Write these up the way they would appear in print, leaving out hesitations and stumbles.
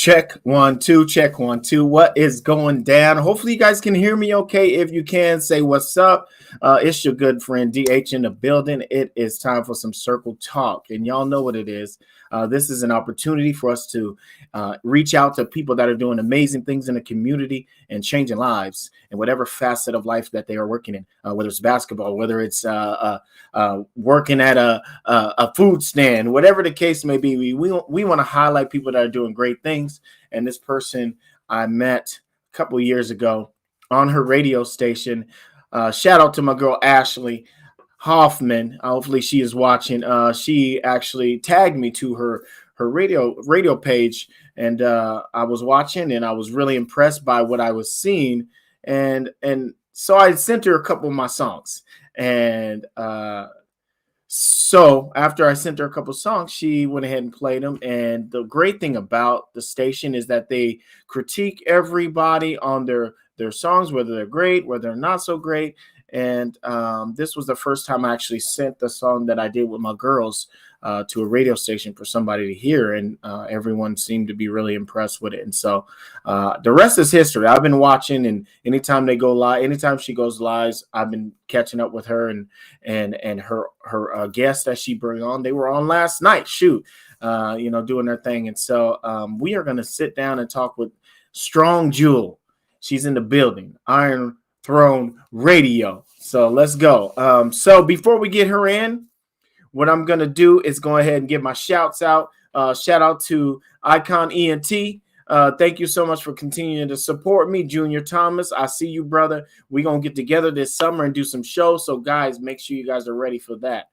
Check 1 2, check 1 2. What is going down? Hopefully, you guys can hear me okay. If you can, say what's up. It's your good friend DH in the building. It is time for some circle talk, and y'all know what it is. This is an opportunity for us to reach out to people that are doing amazing things in the community and changing lives in whatever facet of life that they are working in, whether it's basketball, whether it's working at a food stand, whatever the case may be. We want to highlight people that are doing great things. And this person I met a couple of years ago on her radio station. Shout out to my girl Ashley Hoffman. Hopefully she is watching. She actually tagged me to her radio page, and I was watching, and I was really impressed by what I was seeing, and so I sent her a couple of my songs, and so after I sent her a couple of songs, she went ahead and played them. And the great thing about the station is that they critique everybody on their songs, whether they're great, whether they're not so great. And this was the first time I actually sent the song that I did with my girls to a radio station for somebody to hear, and everyone seemed to be really impressed with it. And so the rest is history. I've been watching, and anytime they go live, anytime she goes live, I've been catching up with her and her guests that she bring on. They were on last night, doing their thing. And so we are going to sit down and talk with Strong Jewel. She's in the building. Iron Throne Radio. So let's go. So before we get her in, what I'm going to do is go ahead and give my shouts out. Shout out to Icon ENT. Thank you so much for continuing to support me. Junior Thomas, I see you, brother. We're going to get together this summer and do some shows. So, guys, make sure you guys are ready for that.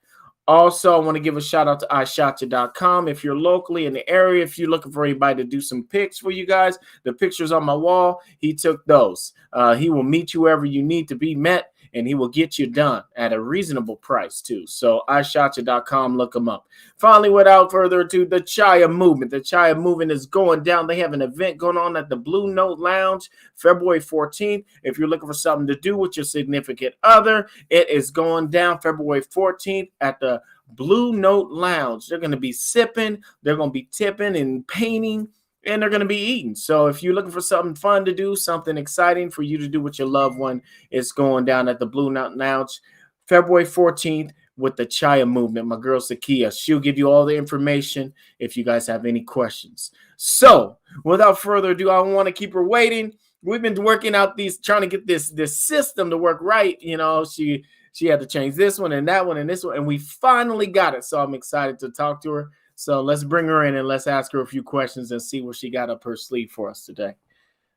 Also, I want to give a shout out to iShotya.com. If you're locally in the area, if you're looking for anybody to do some pics for you guys, the pictures on my wall, he took those. He will meet you wherever you need to be met, and he will get you done at a reasonable price, too. So iShotya.com, look him up. Finally, without further ado, the Chaya Movement. The Chaya Movement is going down. They have an event going on at the Blue Note Lounge, February 14th. If you're looking for something to do with your significant other, it is going down February 14th at the Blue Note Lounge. They're going to be sipping, they're going to be tipping and painting, and they're going to be eating. So if you're looking for something fun to do, something exciting for you to do with your loved one, it's going down at the Blue Note Lounge, February 14th with the Chaya Movement. My girl Sakia, she'll give you all the information if you guys have any questions. So without further ado, I don't want to keep her waiting. We've been working out trying to get this system to work right. You know, she had to change this one and that one and this one, and we finally got it. So I'm excited to talk to her. So let's bring her in and let's ask her a few questions and see what she got up her sleeve for us today.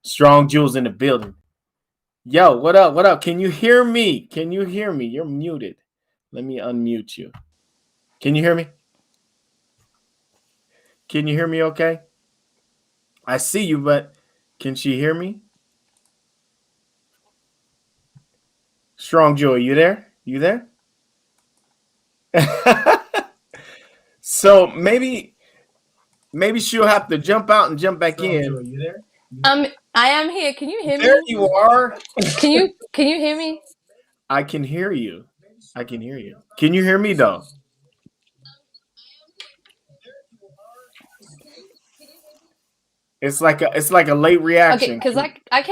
Strong Jewel's in the building. Yo, what up? What up? Can you hear me? Can you hear me? You're muted. Let me unmute you. Can you hear me? Can you hear me okay? I see you, but can she hear me? Strong Jewel, you there? You there? So maybe she'll have to jump out and jump back in. Are you there? I am here. Can you hear me? There you are. Can you hear me? I can hear you. I can hear you. Can you hear me though? It's like a late reaction. Okay, because I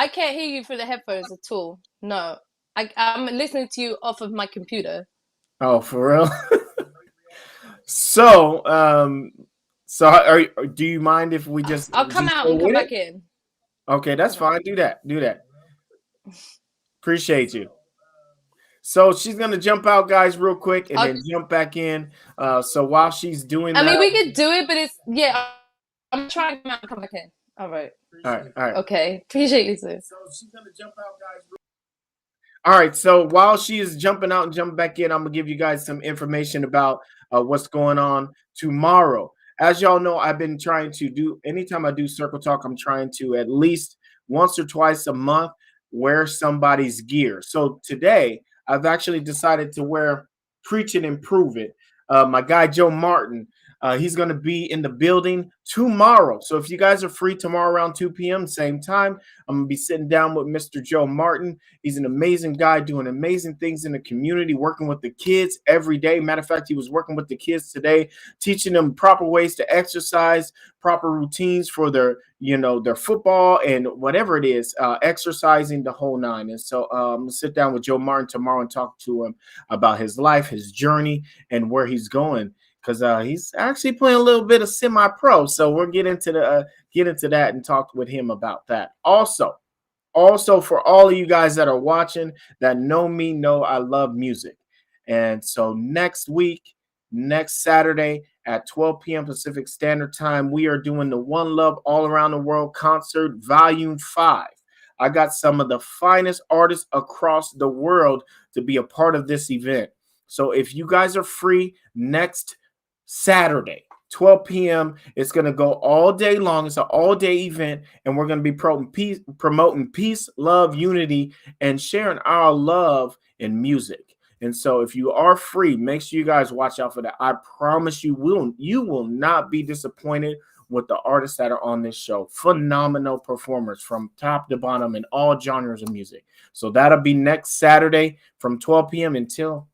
can't hear you through the headphones at all. No, I'm listening to you off of my computer. Oh, for real? So, do you mind if we just? I'll come out and come back in. Okay, that's fine. Do that. Appreciate you. So she's gonna jump out, guys, real quick, and then jump back in. So while she's doing that, I mean, we could do it, but I'm trying to come back in. All right. Okay. Appreciate you, sis. So she's gonna jump out, guys. All right. So while she is jumping out and jumping back in, I'm gonna give you guys some information about what's going on tomorrow. As y'all know, I've been trying to do. Anytime I do Circle Talk, I'm trying to at least once or twice a month wear somebody's gear. So today, I've actually decided to wear Preach It and Prove It. My guy Joe Martin. He's going to be in the building tomorrow. So if you guys are free tomorrow around 2 p.m., same time, I'm going to be sitting down with Mr. Joe Martin. He's an amazing guy doing amazing things in the community, working with the kids every day. Matter of fact, he was working with the kids today, teaching them proper ways to exercise, proper routines for their, their football and whatever it is, exercising the whole nine. And so I'm going to sit down with Joe Martin tomorrow and talk to him about his life, his journey, and where he's going, because he's actually playing a little bit of semi-pro. So we'll get into that and talk with him about that. Also, for all of you guys that are watching that know me, know I love music. And so next Saturday at 12 p.m. Pacific Standard Time, we are doing the One Love All Around the World Concert Volume 5. I got some of the finest artists across the world to be a part of this event. So if you guys are free next Saturday, 12 p.m., it's going to go all day long. It's an all-day event, and we're going to be promoting peace, love, unity, and sharing our love in music. And so if you are free, make sure you guys watch out for that. I promise you will not be disappointed with the artists that are on this show. Phenomenal performers from top to bottom in all genres of music. So that'll be next Saturday from 12 p.m. until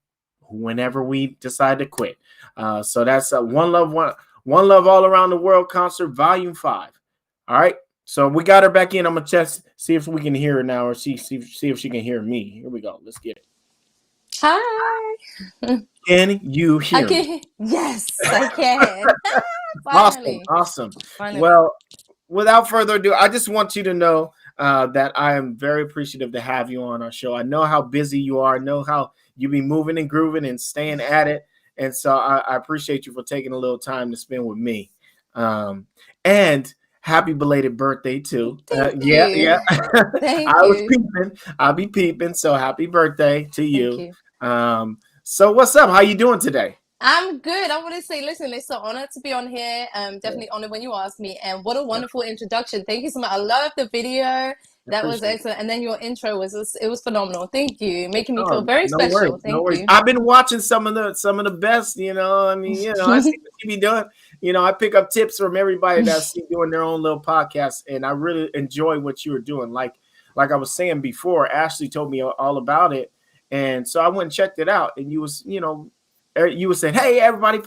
whenever we decide to quit. So that's One Love All Around the World Concert Volume 5. All right. So we got her back in. I'm going to see if we can hear her now, or see if she can hear me. Here we go. Let's get it. Hi. Can you hear me? Yes, I can. Awesome. Finally. Well, without further ado, I just want you to know that I am very appreciative to have you on our show. I know how busy you are. I know how you be moving and grooving and staying at it. And so I appreciate you for taking a little time to spend with me. And happy belated birthday too. Yeah. I'll be peeping. So happy birthday to you. So what's up? How you doing today? I'm good. I want to say, listen, it's an honor to be on here. Definitely honored when you asked me. And what a wonderful introduction. Thank you so much. I love the video. That was excellent. And then your intro was phenomenal. Thank you. Making me feel very special. Thank you. I've been watching some of the best, I mean, I see what you be doing. I pick up tips from everybody that's doing their own little podcast, and I really enjoy what you were doing. Like I was saying before, Ashley told me all about it. And so I went and checked it out, and you were saying, hey, everybody,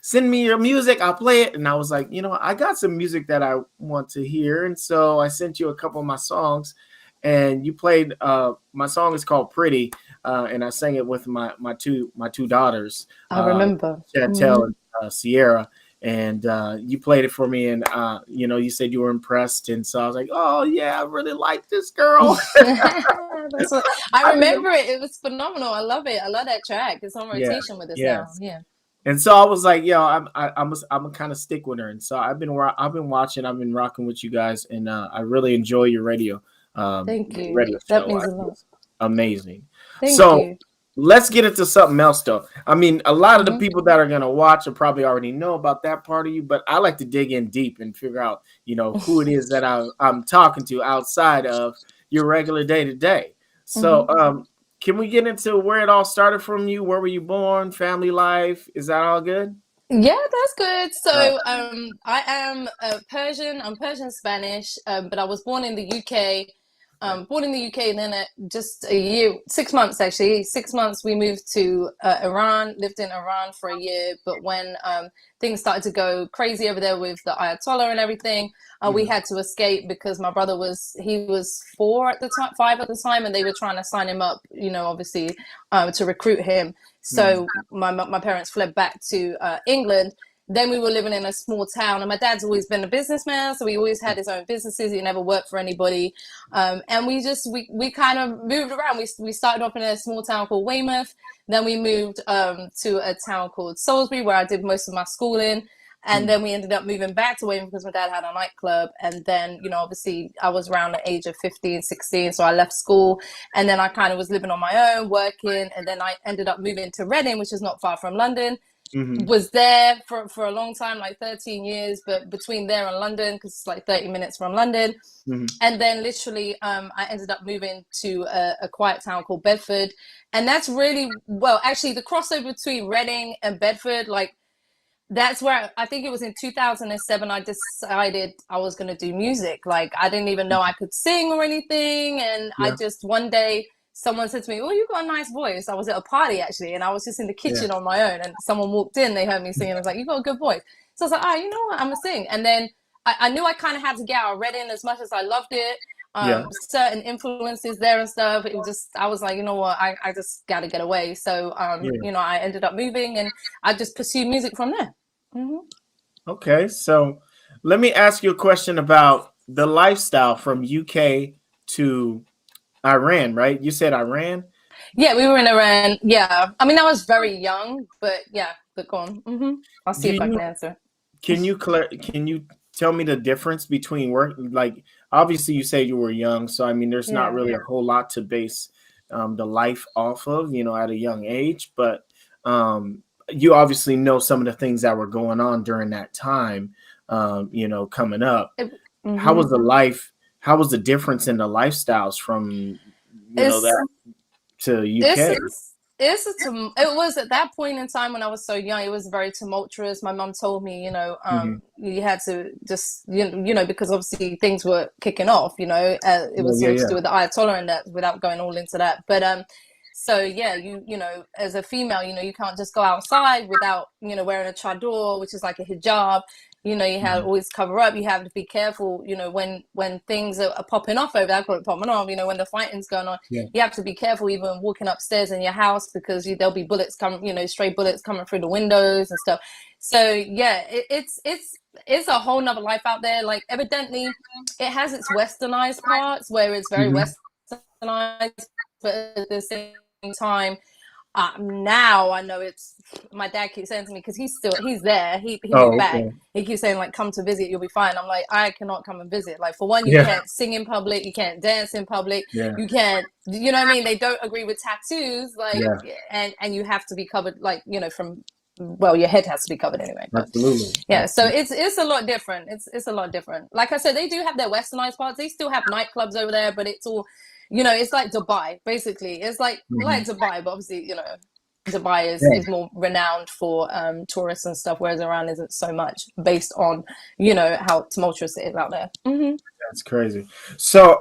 send me your music. I'll play it. And I was like, I got some music that I want to hear. And so I sent you a couple of my songs, and you played, my song is called Pretty. And I sang it with my two daughters. I remember. Chantel and Sierra. And you played it for me, and you said you were impressed, and so I was like, oh yeah, I really like this girl. I remember it. It was phenomenal. I love it. I love that track. It's on rotation with us now. Yeah. And so I was like, I'm gonna kind of stick with her. And so I've been watching, I've been rocking with you guys, and I really enjoy your radio. Thank you. Radio that show. means a lot. Amazing. Thank you. Let's get into something else, though. I mean, a lot of the people that are going to watch will probably already know about that part of you, but I like to dig in deep and figure out, who it is that I'm talking to outside of your regular day-to-day. So can we get into where it all started from you? Where were you born? Family life? Is that all good? Yeah, that's good. So I am Persian. I'm Persian Spanish, but I was born in the UK. Born in the UK, and then just 6 months actually. 6 months we moved to Iran, lived in Iran for a year. But when things started to go crazy over there with the Ayatollah and everything, we had to escape because my brother was 5 at the time, and they were trying to sign him up, obviously to recruit him. So my parents fled back to England. Then we were living in a small town, and my dad's always been a businessman, so he always had his own businesses. He never worked for anybody, and we kind of moved around. We started off in a small town called Weymouth. Then we moved to a town called Salisbury, where I did most of my schooling, and then we ended up moving back to Weymouth because my dad had a nightclub. And then, obviously, I was around the age of 15, 16, so I left school, and then I kind of was living on my own, working, and then I ended up moving to Reading, which is not far from London. Was there for a long time, like 13 years, but between there and London, because it's like 30 minutes from London. And then literally I ended up moving to a quiet town called Bedford. And that's really, actually the crossover between Reading and Bedford, like that's where I think it was in 2007 I decided I was going to do music. Like I didn't even know I could sing or anything, and I Yeah, just one day someone said to me, "Oh, you got a nice voice." I was at a party actually, and I was just in the yeah, kitchen on my own, and someone walked in, they heard me singing, and I was like, "You got a good voice." So I was like, "Ah, you know what? I'm gonna sing." And then I knew I kind of had to get out of Reading as much as I loved it. yeah. Certain influences there and stuff. It was just I was like, you know what, I just got to get away. So Yeah. you know, I ended up moving, and I just pursued music from there. Hmm. Okay, so let me ask you a question about the lifestyle from UK to Iran, right? You said Iran. Yeah, we were in Iran. Yeah, I mean, I was very young, but yeah, but go on. I'll see Do if I can you answer. can you tell me the difference between work? Like, obviously, you say you were young, so I mean, there's not Yeah. really a whole lot to base the life off of, at a young age. But you obviously know some of the things that were going on during that time, coming up. How Mm-hmm. was the life? How was the difference in the lifestyles from It's that to it's UK? it was at that point in time when I was so young, it was very tumultuous. My mum told me, Hmm. you had to just, because obviously things were kicking off, it Yeah, was yeah, something to yeah, do with the Ayatollah and that, without going all into that. But so yeah, as a female, you can't just go outside without, wearing a chador, which is like a hijab. You have mhm, always cover up. You have to be careful, when things are popping off over there. I call it popping off, when the fighting's going on, yeah. you have to be careful even walking upstairs in your house, because there'll be bullets coming, stray bullets coming through the windows and stuff. So yeah, it's a whole nother life out there. Like evidently it has its westernized parts where it's very Hmm. westernized, but at the same time, now I know it's, my dad keeps saying to me, because he's there, he moved Oh, back, okay. he keeps saying like, come to visit, you'll be fine. I'm like, I cannot come and visit. Like, for one, you Yeah, can't sing in public, you can't dance in public, yeah, you can't, you know what I mean, they don't agree with tattoos, like, yeah. and you have to be covered, like, from, well, your head has to be covered anyway. But Absolutely, yeah, so absolutely. it's a lot different. It's a lot different. Like I said, they do have their westernized parts. They still have nightclubs over there, but it's all, it's like Dubai, basically. It's like Hmm. Dubai, but obviously, Dubai Yeah, is more renowned for tourists and stuff, whereas Iran isn't so much, based on how tumultuous it is out there. that's crazy. So,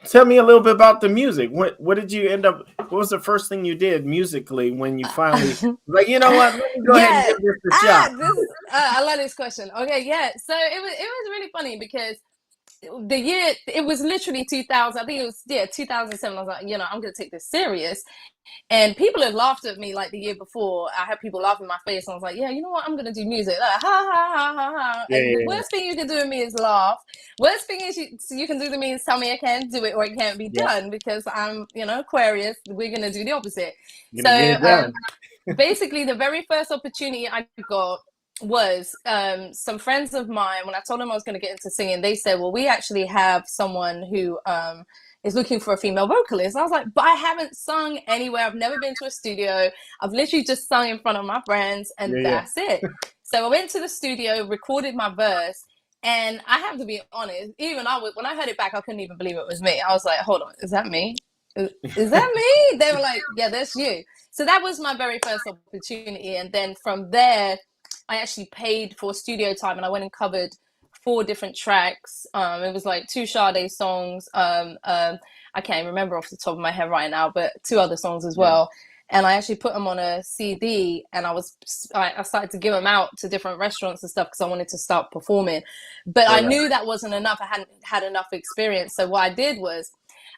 tell me a little bit about the music. What did you end up? What was the first thing you did musically when you finally like? You know what? Let me go ahead and Yeah. give this a shot. This I love this question. Okay, yeah. So it was really funny, because the year, it was literally 2000. I think it was, yeah, 2007. I was like, I'm gonna take this serious. And people had laughed at me like the year before. I had people laughing in my face, and I was like, yeah, you know what? I'm gonna do music. Like, ha ha ha ha ha. Yeah, And yeah, the yeah. worst thing you can do to me is laugh. Worst thing is you can do to me is tell me I can't do it or it can't be Yeah. done, because I'm, Aquarius. We're gonna do the opposite. Gonna get So it done. basically, the very first opportunity I got was some friends of mine. When I told them I was going to get into singing, they said, well, we actually have someone who is looking for a female vocalist. I was like, but I haven't sung anywhere. I've never been to a studio. I've literally just sung in front of my friends, and Yeah, yeah. that's it. So I went to the studio, recorded my verse, and I have to be honest, even when I heard it back, I couldn't even believe it was me. I was like, hold on, is that me? Is that me? They were like, yeah, that's you. So that was my very first opportunity. And then from there, I actually paid for studio time, and I went and covered 4 different tracks. It was like 2 Sade songs. I can't remember off the top of my head right now, but 2 other songs as Yeah. well. And I actually put them on a CD, and I started to give them out to different restaurants and stuff, because I wanted to start performing. But I Right on. knew that wasn't enough. I hadn't had enough experience. So what I did was,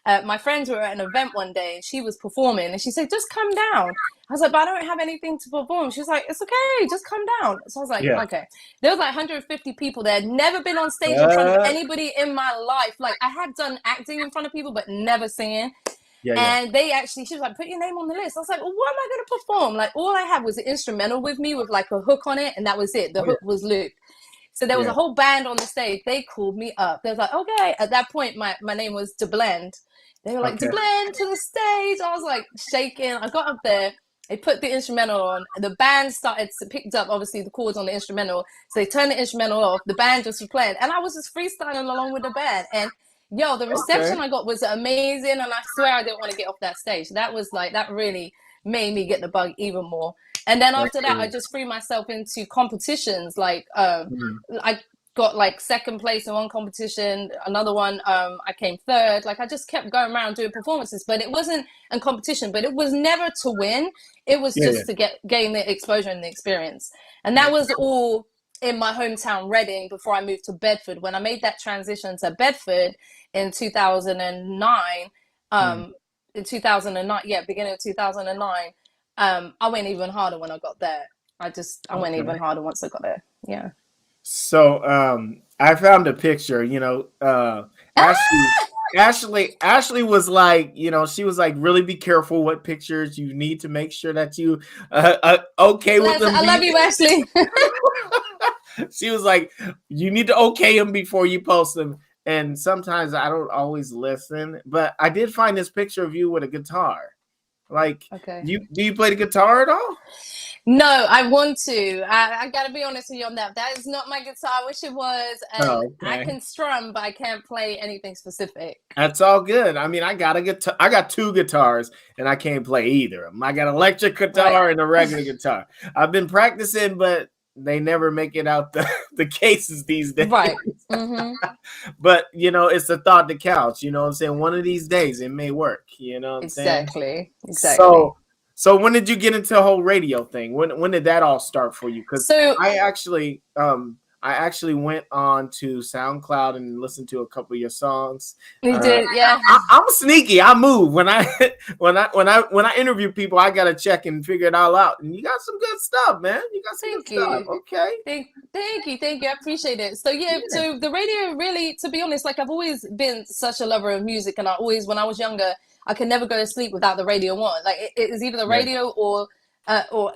my friends were at an event one day, and she was performing, and she said, just come down. I was like, but I don't have anything to perform. She was like, it's okay, just come down. So I was like, Yeah. okay. There was like 150 people there. I'd never been on stage in front of Uh, anybody in my life. Like, I had done acting in front of people, but never singing. yeah, yeah. And she was like, put your name on the list. I was like, well, what am I going to perform? Like, all I had was an instrumental with me with like a hook on it, and that was it. The Oh, yeah. hook was looped. So there was Yeah. a whole band on the stage. They called me up. They was like, okay. At that point, my name was To Blend. They were like, To Okay. Blend, to the stage. I was like shaking. I got up there. They put the instrumental on. The band picked up, obviously, the chords on the instrumental. So they turned the instrumental off. The band just was playing. And I was just freestyling along with the band. And yo, the Okay. reception I got was amazing. And I swear I didn't want to get off that stage. That was like, that really made me get the bug even more. And then after that, Okay. I just threw myself into competitions. Like Mhm. I got like second place in one competition, another one I came third. Like I just kept going around doing performances, but it wasn't a competition. But it was never to win. It was Yeah, yeah. just to gain the exposure and the experience. And that was all in my hometown, Reading, before I moved to Bedford. When I made that transition to Bedford in 2009, Mhm. in 2009, yeah, beginning of 2009, I went even harder when I got there. I went Okay. even harder once I got there. Yeah. So I found a picture, Ashley Ah! Ashley was like, she was like, really be careful what pictures you need to make sure that you okay with them I love being. you, Ashley. She was like, you need to okay them before you post them. And sometimes I don't always listen, but I did find this picture of you with a guitar. Like, Okay. do you play the guitar at all? No, I want to. I gotta be honest with you on that. That is not my guitar. I wish it was. And Oh, I okay. can strum, but I can't play anything specific. That's all good. I mean, I got a guitar. I got two guitars, and I can't play either of them. I got an electric Right. guitar and a regular guitar. I've been practicing, but they never make it out the cases these days. Right. Mm-hmm. But it's the thought that counts. You know what I'm saying? One of these days, it may work. You know what I'm saying? Exactly. Exactly. So, so when did you get into the whole radio thing? When did that all start for you? Because So I actually went on to SoundCloud and listened to a couple of your songs. we did, yeah. I'm sneaky. I move when I when I interview people. I gotta check and figure it all out. And you got some good stuff, man. You got some good Thank stuff. you. Okay. Thank you. I appreciate it. So yeah, Yeah. so the radio really, to be honest, like I've always been such a lover of music, and I always, when I was younger, I could never go to sleep without the radio on. Like it was either the Yeah. radio or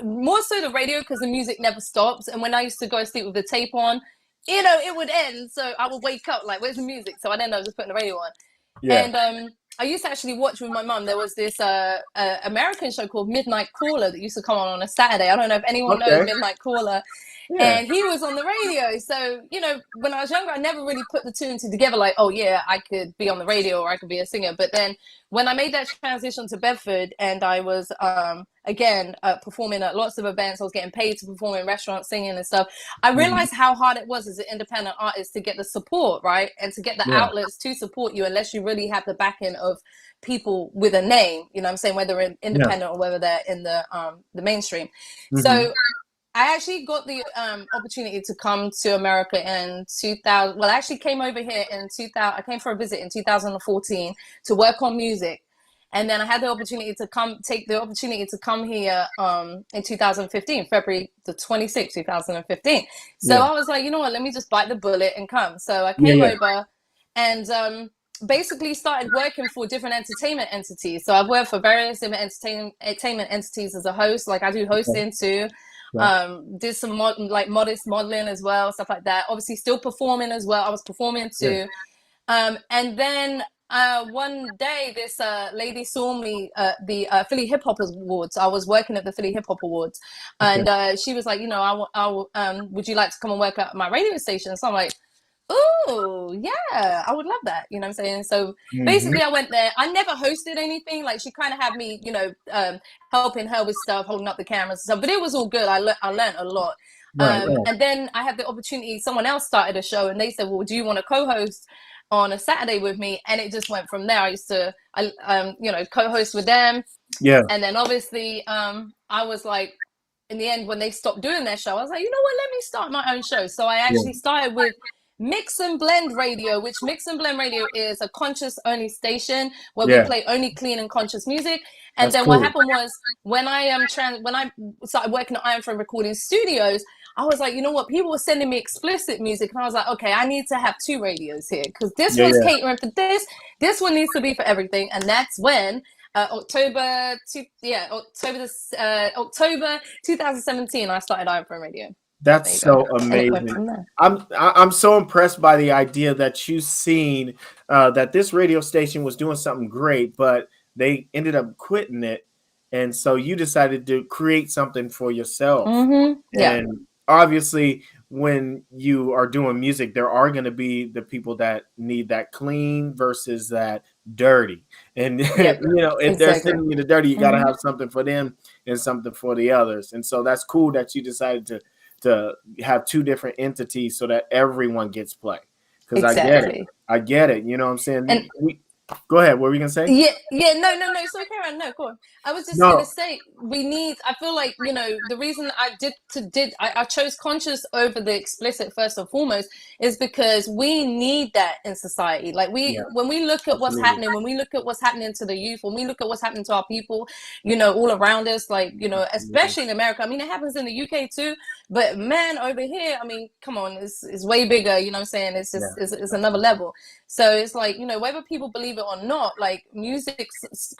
more so the radio because the music never stops. And when I used to go to sleep with the tape on, it would end, so I would wake up like, "Where's the music?" So I didn't know, just putting the radio on. Yeah. And I used to actually watch with my mum. There was this American show called Midnight Caller that used to come on a Saturday. I don't know if anyone knows Okay. Midnight Caller. Yeah. And he was on the radio. So, when I was younger, I never really put the two and two together like, oh, yeah, I could be on the radio or I could be a singer. But then when I made that transition to Bedford and I was, again, performing at lots of events, I was getting paid to perform in restaurants, singing and stuff. I realized how hard it was as an independent artist to get the support, right? And to get the Yeah. outlets to support you unless you really have the backing of people with a name, you know what I'm saying, whether they're Yeah. independent or whether they're in the mainstream. Mhm. So I actually got the opportunity to come to America in 2000. Well, I actually came over here in 2000. I came for a visit in 2014 to work on music. And then I had the opportunity to come here in 2015, February the 26th, 2015. So Yeah. I was like, you know what, let me just bite the bullet and come. So I Yeah. came Yeah. over and basically started working for different entertainment entities. So I've worked for various entertainment entities as a host. Like I do hosting too. Yeah. Did some modest modeling as well, stuff like that. Obviously still performing as well. I was performing too. And then one day this lady saw me at the Philly Hip Hop Awards. I was working at the Philly Hip Hop Awards, Okay. and she was like, would you like to come and work at my radio station? So I'm like, oh yeah, I would love that, you know what I'm saying? So Mhm. basically I went there. I never hosted anything. Like she kind of had me, helping her with stuff, holding up the cameras and stuff, but it was all good. I learned a lot. Right. Right. And then I had the opportunity, someone else started a show and they said, well, do you want to co-host on a Saturday with me? And it just went from there. I used to co-host with them. Yeah. And then obviously I was like, in the end, when they stopped doing their show, I was like, you know what, let me start my own show. So I Yeah. actually started with Mix and Blend Radio, which Mix and Blend Radio is a conscious only station where we Yeah. play only clean and conscious music. And That's then cool. what happened was when I started working at Iron Frame Recording Studios, I was like, you know what, people were sending me explicit music, and I was like, okay, I need to have two radios here because this Yeah. one's Yeah. catering for this one needs to be for everything. And that's when October 2017, I started Iron Frame Radio. That's so amazing. I'm so impressed by the idea that you've seen that this radio station was doing something great, but they ended up quitting it, and so you decided to create something for yourself. Mm-hmm. Yeah. And obviously, when you are doing music, there are going to be the people that need that clean versus that dirty. And Yep. if they're Exactly. sending you the dirty, you got to Hmm. have something for them and something for the others. And so that's cool that you decided to have two different entities so that everyone gets play. Because I get it. Exactly. I get it. You know what I'm saying? And Go ahead. What were we gonna say? yeah, yeah, no, no, no. So Karen, no, go on. I was just gonna No. say we need. I feel like the reason I chose conscious over the explicit first and foremost is because we need that in society. Like Yeah. when we look at what's Absolutely. happening, when we look at what's happening to the youth, when we look at what's happening to our people, all around us, like Absolutely. especially in America. I mean, it happens in the UK too, but man, over here, I mean, come on, it's way bigger. You know what I'm saying? It's just Yeah. it's another Absolutely. level. So it's like, whether people believe it or not, like music,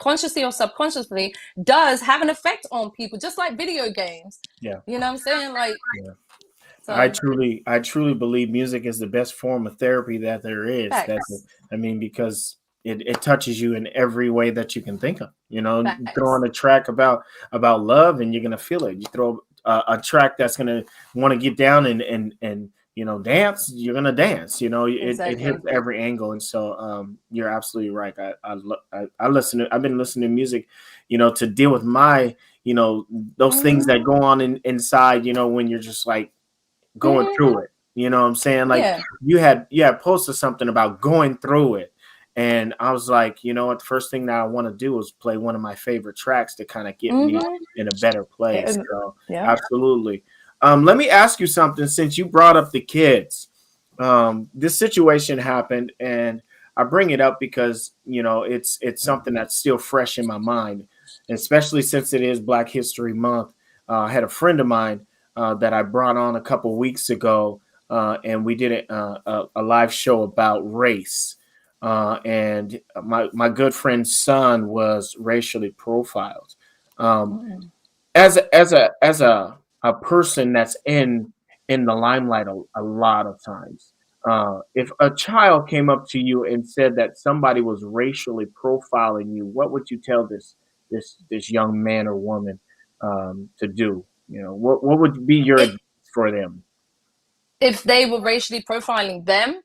consciously or subconsciously, does have an effect on people, just like video games. Yeah. You know what I'm saying? Like, Yeah. I so truly, I truly believe music is the best form of therapy that there is. facts, I mean, because it touches you in every way that you can think of. You throw facts. on a track about love, and you're gonna feel it. You throw a track that's gonna want to get down and dance. You're gonna dance. It hits Exactly. every angle, and so you're absolutely right. I listen. I've been listening to music, to deal with my those things Hmm. that go on inside. When you're just like going Hmm. through it. You know what I'm saying? Like Yeah. you had posted something about going through it. And I was like, you know what, the first thing that I want to do is play one of my favorite tracks to kind of get me Hmm. in a better place. So Yeah. absolutely. Let me ask you something since you brought up the kids. This situation happened and I bring it up because it's something that's still fresh in my mind, especially since it is Black History Month. I had a friend of mine that I brought on a couple weeks ago, and we did a live show about race. And my good friend's son was racially profiled. Um, Mm. as a person that's in the limelight a lot of times. If a child came up to you and said that somebody was racially profiling you, what would you tell this young man or woman to do? What would be your It, advice for them? if they were racially profiling them,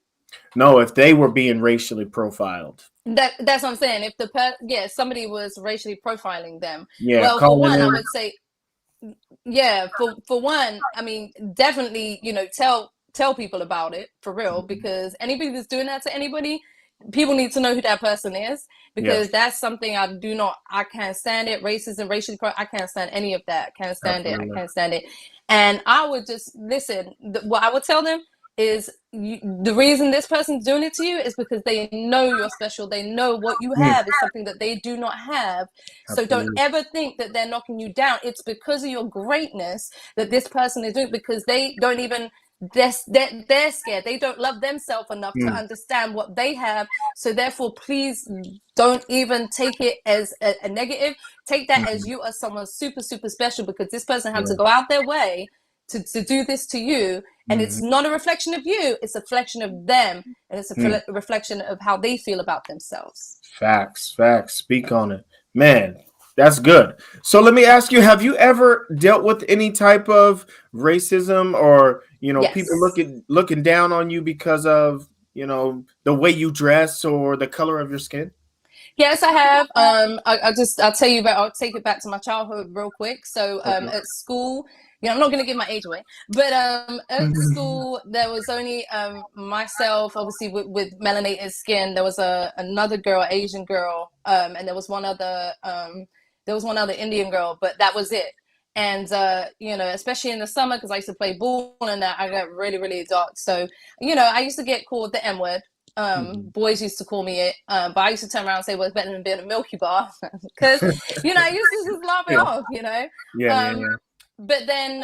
No, if they were being racially profiled, that's what I'm saying. If somebody was racially profiling them, yeah, well, for calling one, I them, would say, yeah, for one, I mean, definitely, tell people about it for real, because anybody that's doing that to anybody, people need to know who that person is, yes, because that's something I can't stand it. Racism, I can't stand any of that. Can't stand it. I absolutely, can't stand it. And I would just listen. What I would tell them is, the reason this person's doing it to you is because they know you're special. They know what you mm, have is something that they do not have. So don't absolutely, ever think that they're knocking you down. It's because of your greatness that this person is doing, because they don't even, they're scared. They don't love themselves enough to mm, understand what they have. So therefore, please don't even take it as a negative. Take that as mm, you are someone super, super special, because this person had to yeah, go out their way to do this to you. And mm, it's not a reflection of you, it's a reflection of them. And it's mm. a reflection of how they feel about themselves. Facts, facts. Speak on it, man. That's good. So let me ask you: have you ever dealt with any type of racism, or people Yes. looking down on you because of the way you dress or the color of your skin? Yes, I have. I'll take it back to my childhood real quick. So Okay. at school, I'm not going to give my age away, but at school there was only myself, obviously with melanated skin. There was another girl, Asian girl, and there was one other Indian girl, but that was it. And especially in the summer, because I used to play ball and that, I got really, really dark. So I used to get called the N word. Mhm. Boys used to call me it, but I used to turn around and say, well, it's better than being a Milky Bar, because I used to just laugh it Yeah, off. yeah, yeah, um yeah. but then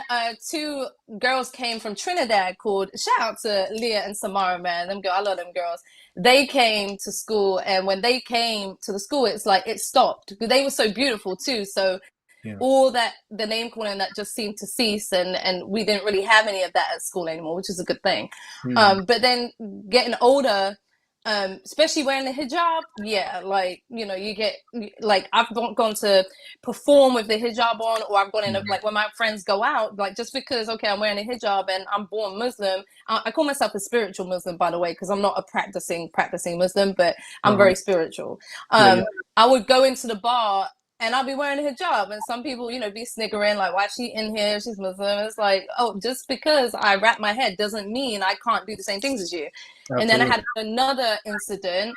two girls came from Trinidad, called, shout out to Leah and Samara, man, I love them girls. They came to school, and when they came to the school, it's like it stopped. They were so beautiful too, so Yeah. all that, the name calling, that just seemed to cease, and we didn't really have any of that at school anymore, which is a good thing. Mhm. But then getting older, especially wearing the hijab, yeah, like, you know, you get, like, I've gone to perform with the hijab on, or I've gone in, like, when my friends go out, like, just because, okay, I'm wearing a hijab and I'm born Muslim. I call myself a spiritual Muslim, by the way, because I'm not a practicing Muslim, but I'm very spiritual. Yeah, yeah. I would go into the bar and I'll be wearing a hijab, and some people, you know, be sniggering, like, why is she in here? She's Muslim. It's like, oh, just because I wrap my head doesn't mean I can't do the same things as you. And then I Absolutely. had another incident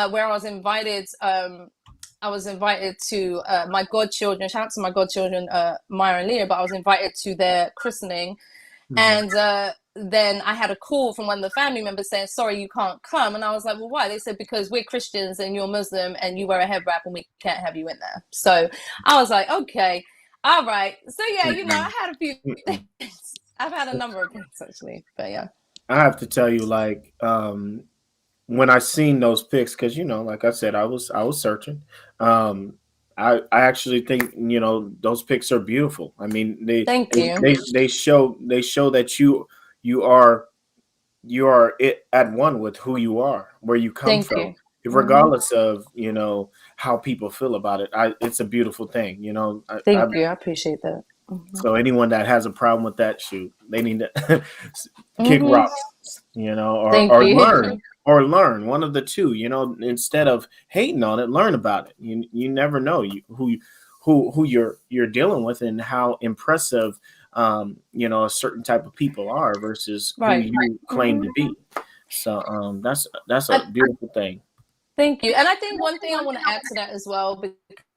where I was invited. I was invited to my godchildren. Shout out to my godchildren, Maya and Leah. But I was invited to their christening, and then I had a call from one of the family members saying, "Sorry, you can't come." And I was like, "Well, why?" They said, "Because we're Christians and you're Muslim and you wear a head wrap and we can't have you in there." So I was like, "Okay, all right." So yeah, you know, I had a few things. I've had a number of things actually, but yeah. I have to tell you, like, when I seen those pics, because you know, like I said, I was searching. Um, I actually think, you know, those pics are beautiful. I mean, Thank you. they show that you are at one with who you are, where you come Thank from, you. regardless of, you know, how people feel about it. It's a beautiful thing, you know. Thank you. I appreciate that. So anyone that has a problem with that, shoot, they need to kick Mm-hmm. rocks, you know, Thank you. or learn one of the two, you know, instead of hating on it, learn about it. You never know who you're dealing with and how impressive, you know, a certain type of people are versus who Right. you claim to be. So that's a beautiful thing. Thank you. And I think one thing I want to add to that as well,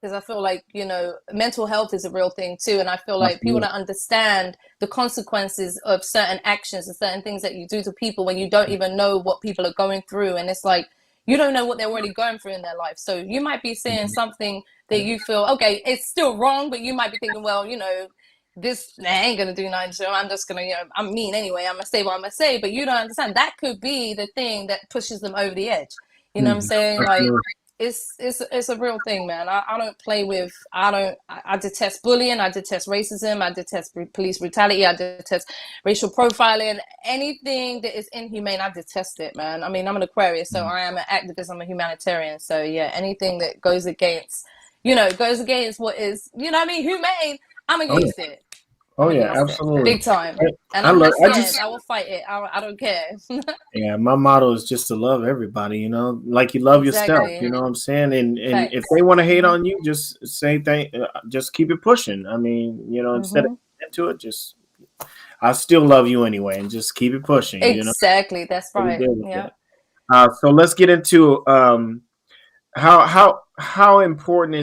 because I feel like, you know, mental health is a real thing too. And I feel like people Absolutely. don't understand the consequences of certain actions and certain things that you do to people when you don't even know what people are going through. And it's like, you don't know what they're already going through in their life. So you might be saying something that you feel, okay, it's still wrong, but you might be thinking, well, you know, this I ain't gonna do nothing, so I'm just gonna, you know, I'm mean anyway, I'm gonna say what I'm gonna say. But you don't understand that could be the thing that pushes them over the edge. You know what I'm saying? Like, Absolutely. it's a real thing, man. I don't play with. I detest bullying. I detest racism. I detest police brutality. I detest racial profiling. Anything that is inhumane, I detest it, man. I mean, I'm an Aquarius, so I am an activist. I'm a humanitarian. So yeah, anything that goes against, you know, goes against what is, you know what I mean, humane, I'm Oh yeah. against it. Oh I'm yeah, against it, absolutely. big time. And I I'm love. not I scared. just I will fight it. I don't care. Yeah, my motto is just to love everybody, you know, like you love yourself, you Exactly. know what I'm saying? And if Facts. they want to hate Mm-hmm. on you, just say just keep it pushing. I mean, you know, instead of Mm-hmm. into it, just I still love you anyway and just keep it pushing, you know. Exactly. That's What do you right. do with Yeah. that? So let's get into how important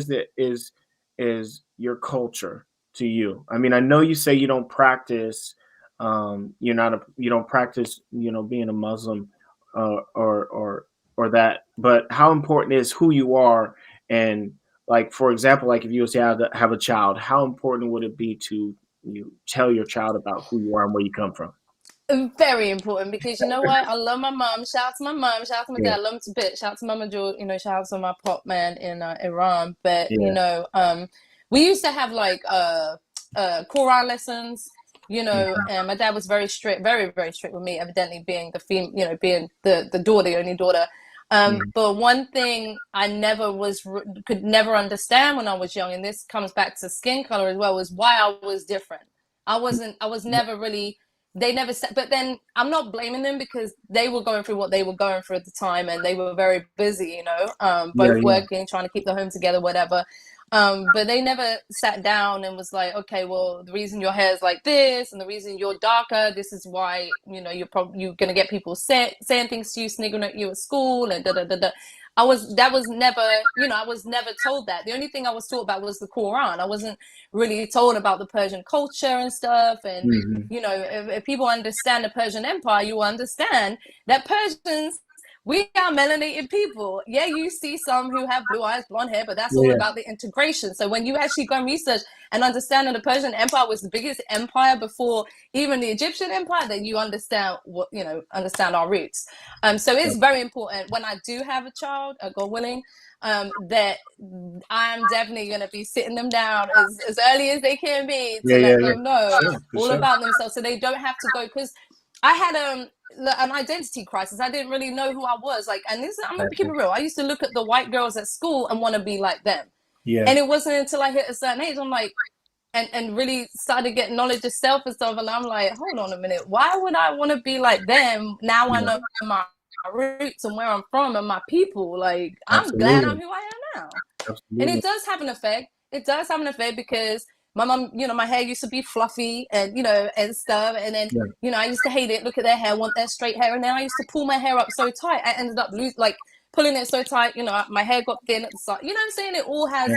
is your culture to you? I mean, I know you say you don't practice, you don't practice, you know, being a Muslim, or that, but how important is who you are? And like, for example, like if you was to have a child, how important would it be to you tell your child about who you are and where you come from? Very important because you know what? I love my mom. Shout out to my mom. Shout out to my Yeah, dad. I love them to bit. Shout out to Mama Jewel. You know, shout out to my pop man in Iran. But you yeah, know, we used to have like Quran lessons. You know, mhm, and my dad was very strict, very very strict with me. Evidently, being you know, being the daughter, the only daughter. mhm. But one thing I never could never understand when I was young, and this comes back to skin color as well, was why I was different. I was never really, they never said, but then I'm not blaming them because they were going through what they were going through at the time, and they were very busy, you know, Yeah, both yeah, working, trying to keep the home together, whatever. But they never sat down and was like, okay, well, the reason your hair is like this and the reason you're darker, this is why, you know, you're gonna get people saying things to you, sniggering at you at school, and da da da da. That was never, you know, I was never told that. The only thing I was taught about was the Quran. I wasn't really told about the Persian culture and stuff. And mhm. you know, if people understand the Persian Empire, you will understand that Persians, we are melanated people. Yeah, you see some who have blue eyes, blonde hair, but that's all Yeah, about the integration. So when you actually go and research and understand that the Persian Empire was the biggest empire before even the Egyptian Empire, then you understand what, you know, understand our roots. So yeah, it's very important when I do have a child, God willing, that I'm definitely going to be sitting them down as early as they can be yeah, to yeah, let yeah. them know Sure, for all sure. about themselves so they don't have to go. Because I had an identity crisis. I didn't really know who I was. Like, and this, I'm gonna keep it real. I used to look at the white girls at school and want to be like them. Yeah. And it wasn't until I hit a certain age, I'm like, and really started getting knowledge of self and stuff. And I'm like, hold on a minute, why would I want to be like them? Now I know my roots and where I'm from and my people. Like, I'm glad I'm who I am now. Absolutely. And it does have an effect. It does have an effect because my mom, you know, my hair used to be fluffy and, you know, and stuff. And then, you know, I used to hate it. Look at their hair, want their straight hair. And then I used to pull my hair up so tight. I ended up pulling it so tight, you know, my hair got thin at the side. You know what I'm saying? It all has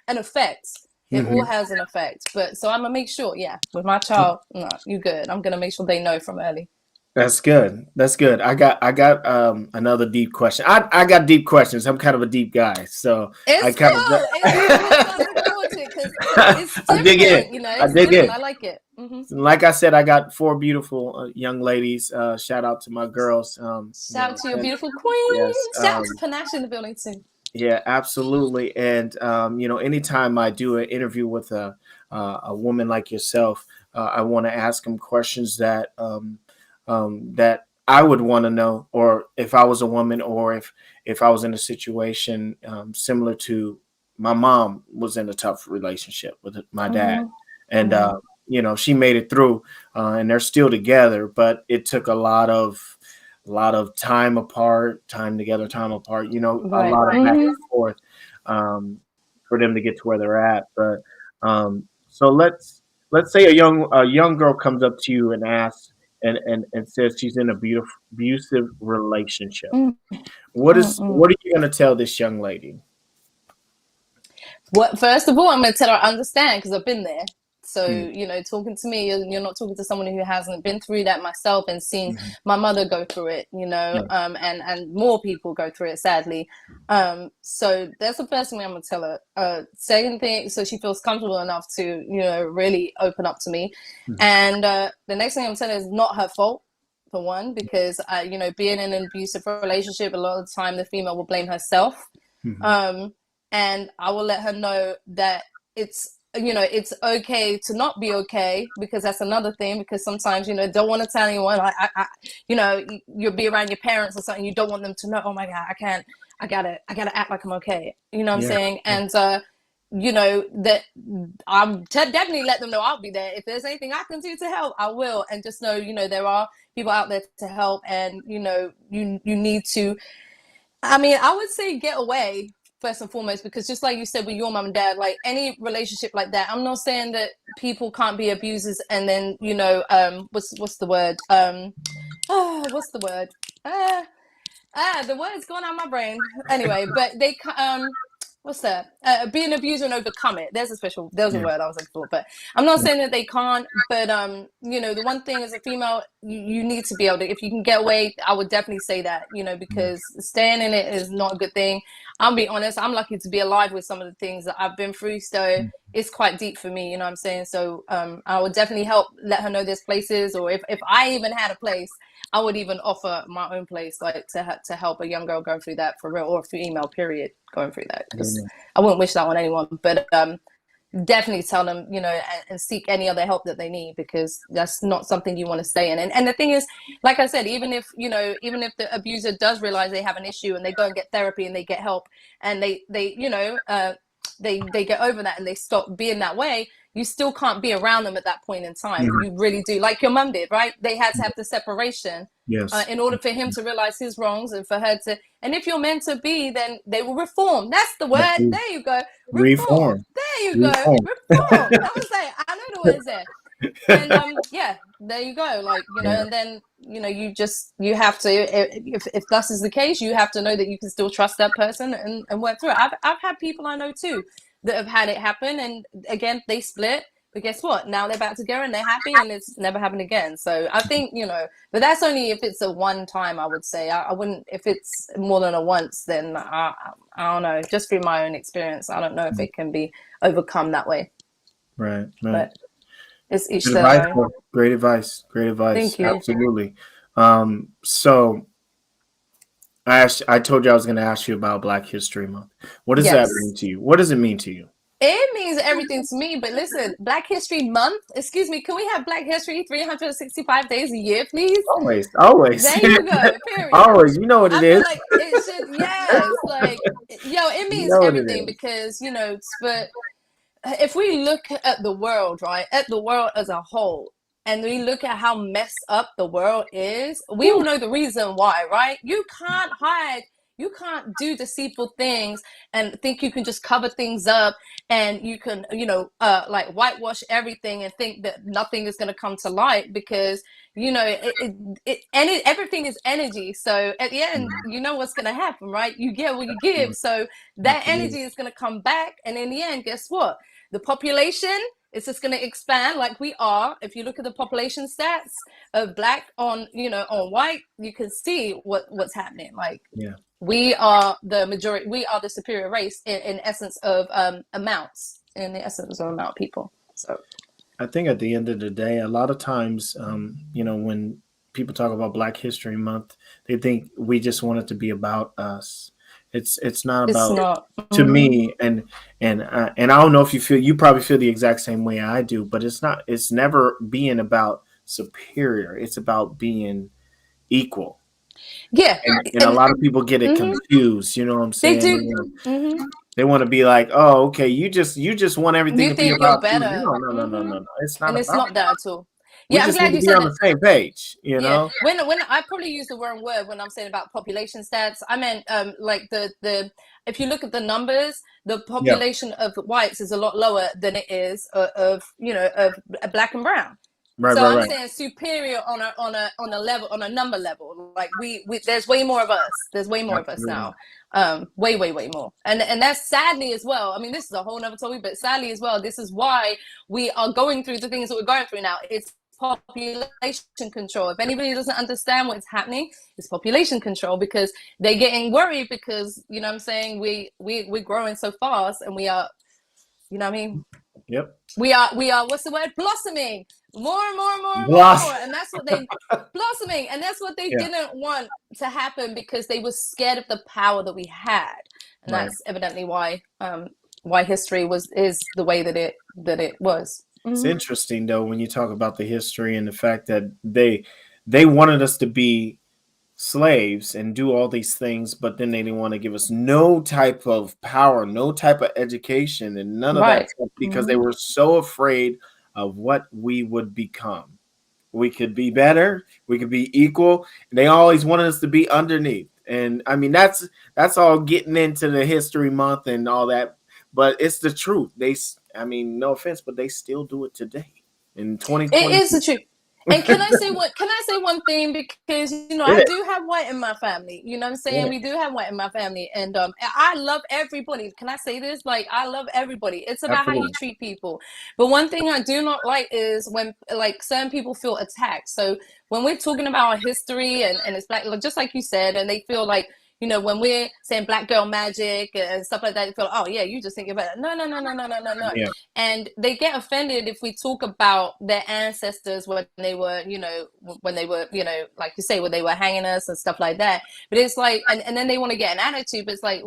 an effect. It all has an effect. But so I'm gonna make sure, with my child, no, you good. I'm gonna make sure they know from early. That's good. That's good. I got another deep question. I got deep questions. I'm kind of a deep guy, so it's cool. I dig it. You know, I dig it. I like it. Mm-hmm. Like I said, I got 4 beautiful young ladies. Shout out to my girls. Shout out to your beautiful queen. Yes, shout out to Panache in the building too. Yeah, absolutely. And you know, anytime I do an interview with a woman like yourself, I want to ask them questions that that I would want to know, or if I was a woman, or if I was in a situation similar to my mom was in a tough relationship with my dad, and you know, she made it through, and they're still together, but it took a lot of time apart, time together, time apart, you know, a lot of back and forth for them to get to where they're at. But so let's say a young girl comes up to you and asks and says she's in an abusive relationship. What are you going to tell this young lady? Well, first of all, I'm going to tell her I understand because I've been there. So, you know, talking to me, you're not talking to someone who hasn't been through that myself and seen my mother go through it, you know, and more people go through it, sadly. So that's the first thing I'm going to tell her. Second thing, so she feels comfortable enough to, you know, really open up to me. And the next thing I'm telling her is not her fault, for one, because, you know, being in an abusive relationship, a lot of the time the female will blame herself. And I will let her know that it's, you know, it's okay to not be okay, because that's another thing, because sometimes, you know, don't want to tell anyone, I you know, you'll be around your parents or something, you don't want them to know, oh my God, I gotta act like I'm okay. You know what I'm saying? And, you know, that I'm definitely let them know I'll be there. If there's anything I can do to help, I will. And just know, you know, there are people out there to help, and, you know, you need to, I mean, I would say get away first and foremost, because just like you said with your mom and dad, like any relationship like that, I'm not saying that people can't be abusers and then, you know, what's the word? What's the word? The word's gone out of my brain. Anyway, but they what's that? Be an abuser and overcome it. There's a word I was looking for, but I'm not saying that they can't, but you know, the one thing as a female, you need to be able to, if you can get away, I would definitely say that, you know, because staying in it is not a good thing. I'll be honest, I'm lucky to be alive with some of the things that I've been through, so it's quite deep for me, you know what I'm saying? So I would definitely let her know there's places, or if I even had a place, I would even offer my own place, like to help a young girl going through that for real, or a female period going through that, because I wouldn't wish that on anyone, but definitely tell them, you know, and seek any other help that they need, because that's not something you want to stay in. And the thing is, like I said, even if the abuser does realize they have an issue and they go and get therapy and they get help and they you know, they get over that and they stop being that way, you still can't be around them at that point in time. You really do, like your mum did, right? They had to have the separation in order for him to realize his wrongs, and for her to, and if you're meant to be, then they will reform. That's the word. There you go. Reform. There you go. Reform. I was like, I know the words there. And yeah, there you go. Like, you know, and then, you know, you have to, if thus is the case, you have to know that you can still trust that person and work through it. I've had people I know too that have had it happen, and again, they split, but guess what? Now they're back together and they're happy, and it's never happened again. So I think, you know, but that's only if it's a one time, I would say. I wouldn't, if it's more than a once, then I don't know, just through my own experience, I don't know if it can be overcome that way. Right. But it's each their own. Great advice. Thank you. Absolutely. So I told you I was going to ask you about Black History Month. What does that mean to you? What does it mean to you? It means everything to me. But listen, Black History Month, excuse me, can we have Black History 365 days a year, please? Always. There you go, period. Always. You know what it I feel is. like it should, yes, like, yo, it You means know what it everything is. because, but if we look at the world, right, at the world as a whole, and we look at how messed up the world is, we all know the reason why, right? You can't hide, you can't do deceitful things and think you can just cover things up and you can, like whitewash everything and think that nothing is going to come to light because, everything is energy. So at the end, you know what's going to happen, right? You get what you give. So that Absolutely. energy is going to come back. And in the end, guess what? The population is just going to expand like we are. If you look at the population stats of black on white, you can see what's happening. Like, Yeah. we are the majority, we are the superior race in essence of amounts, in the essence of amount of people. So I think at the end of the day, a lot of times, when people talk about Black History Month, they think we just want it to be about us. It's not it's about, not. to me, and I don't know if you probably feel the exact same way I do, but it's not. It's never being about superior. It's about being equal. Yeah, And a lot of people get it mhm, confused. You know what I'm they saying? do. Hmm. They want to be like, oh, okay, you just want everything You to be think you're about you. better. No, no, no, no, Hmm. no, no. It's not And it's about not that at all. We Yeah, I'm just need glad to you be said on it. the same page, Yeah, when I probably use the wrong word when I'm saying about population stats. I meant like the if you look at the numbers, the Yeah. population of whites is a lot lower than it is of black and brown. Right, So right, I'm right. saying superior on a level, on a number level. Like we there's way more of us. There's way more of us Absolutely. now. Way more. And that's sadly as well. I mean, this is a whole nother topic, but sadly as well, this is why we are going through the things that we're going through now. It's population control. If anybody doesn't understand what's happening, it's population control because they're getting worried because I'm saying we're growing so fast and we are, what I mean, Yep. we are what's the word, blossoming more and more and more and more and Gloss. more, and that's what they blossoming, and that's what they Yeah. didn't want to happen because they were scared of the power that we had, and Right. that's evidently why history is the way that it was. It's Mm-hmm. interesting though when you talk about the history and the fact that they wanted us to be slaves and do all these things, but then they didn't want to give us no type of power, no type of education, and none of that Right. stuff because they Mm-hmm. were so afraid of what we would become. We could be better, we could be equal. They always wanted us to be underneath. And I mean that's all getting into the history month and all that, but it's the truth. I mean, no offense, but they still do it today in It 2020. is the truth. And can I say what? Can I say one thing? Because I Yeah, do have white in my family. You know what I'm saying? yeah, We do have white in my family, and I love everybody. Can I say this? Like, I love everybody. It's about how you absolutely. treat people. But one thing I do not like is when like certain people feel attacked. So when we're talking about our history and it's black, just like you said, and they feel like, when we're saying black girl magic and stuff like that, they feel like, oh yeah, you just think about it. No, no, no, no, no, no, no, no. Yeah, And they get offended if we talk about their ancestors when they were, like you say, when they were hanging us and stuff like that. But it's like, and then they want to get an attitude, but it's like,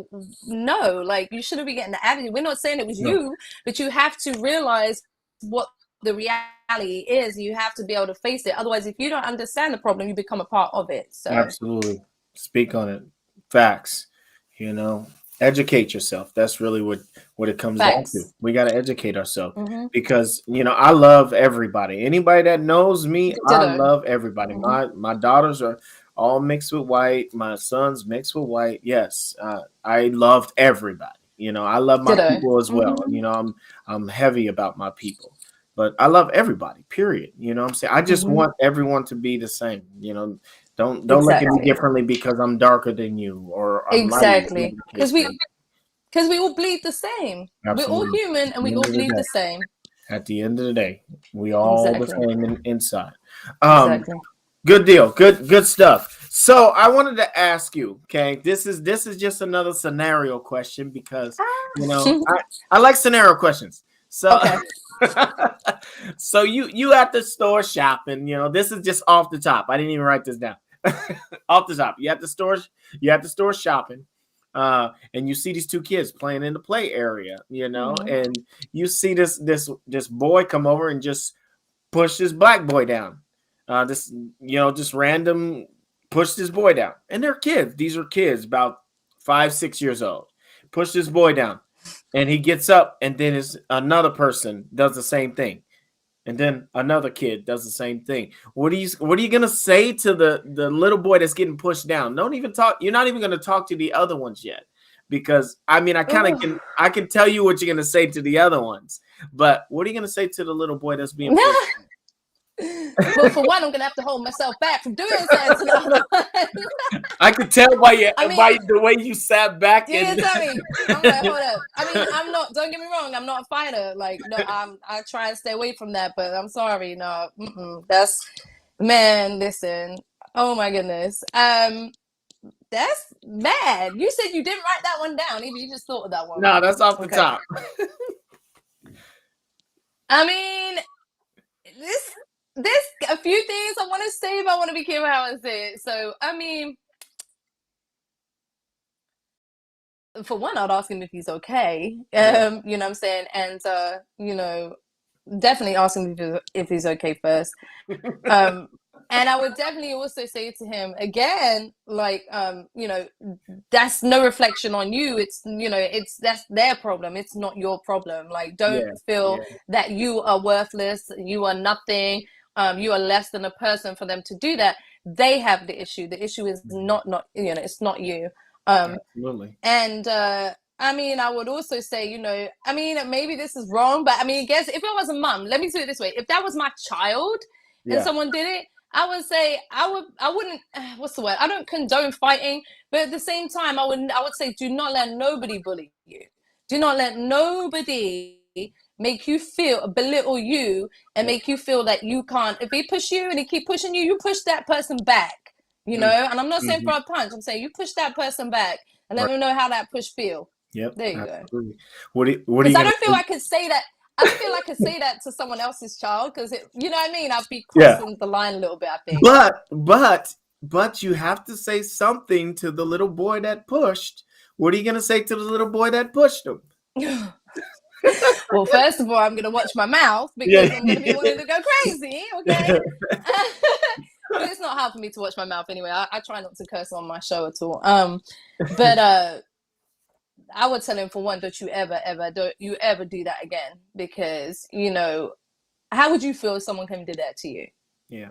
no, like you shouldn't be getting the attitude. We're not saying it was no, you, but you have to realize what the reality is. You have to be able to face it. Otherwise, if you don't understand the problem, you become a part of it. So absolutely. Speak on it. Facts. You know, educate yourself. That's really what it comes down to. facts. We got to educate ourselves Mm-hmm. because I love everybody. Anybody that knows me, I Ditto. love everybody. Mm-hmm. My daughters are all mixed with white. My sons mixed with white. Yes, I loved everybody. I love my Ditto. people as well. Mm-hmm. I'm heavy about my people, but I love everybody. Period. You know what I'm saying? I just Mm-hmm. want everyone to be the same. Don't look at me Exactly. differently because I'm darker than you or I'm lighter. Exactly. Whatever the Because case may be. we all bleed the same. We're all Absolutely. human and At the we end all of the bleed day, the same. we all the Exactly. same inside. Um, Exactly. good deal. Good stuff. So I wanted to ask you, okay, this is just another scenario question because Ah. I like scenario questions. So Okay. so you at the store shopping, this is just off the top. I didn't even write this down. Off the top. You at the store shopping And you see these two kids playing in the play area, Mhm. and you see this boy come over and just push this black boy down. Just random pushed this boy down. And they're kids. These are kids about 5, 6 years old. Push this boy down. And he gets up, and then another person does the same thing. And then another kid does the same thing. What are you gonna say to the little boy that's getting pushed down? Don't even talk. You're not even gonna talk to the other ones yet, because I mean, I can tell you what you're gonna say to the other ones, but what are you gonna say to the little boy that's being pushed down? Well, for one, I'm gonna have to hold myself back from doing that to the other one. I could tell by the way you sat back. Yeah, tell me. I'm like, hold up. I mean, I'm not. Don't get me wrong. I'm not a fighter. Like, no, I try and stay away from that. But I'm sorry, no. That's man. Listen. Oh my goodness. That's bad. You said you didn't write that one down. Even you just thought of that one. No, that's off the top. I mean, there's a few things I want to say, but I want to be careful how I say it. So, I mean, for one, I'd ask him if he's okay. You know what I'm saying? And, definitely ask him if he's okay first. And I would definitely also say to him again, like, that's no reflection on you. That's their problem. It's not your problem. Like, don't feel that you are worthless. You are nothing. You are less than a person for them to do that. They have the issue. The issue is not it's not you. Absolutely. And I mean, I would also say, I mean, maybe this is wrong, but I mean, I guess if I was a mum, let me say it this way: if that was my child and someone did it, I would say I wouldn't. What's the word? I don't condone fighting, but at the same time, I would say, do not let nobody bully you. Do not let nobody make you belittle you and make you feel that you can't. If he push you and he keep pushing you, you push that person back. And I'm not saying for a punch. I'm saying you push that person back and let them know how that push feel. Yep. There you absolutely. go. Because I don't feel I could say that. I don't feel I could say that to someone else's child because you know what I mean. I'd be crossing the line a little bit. I think. But you have to say something to the little boy that pushed. What are you gonna say to the little boy that pushed him? Well, first of all, I'm gonna watch my mouth because I'm gonna be wanting to go crazy. Okay. But it's not hard for me to watch my mouth anyway. I try not to curse on my show at all. But I would tell him, for one, don't you ever do that again, because how would you feel if someone came and did that to you? Yeah.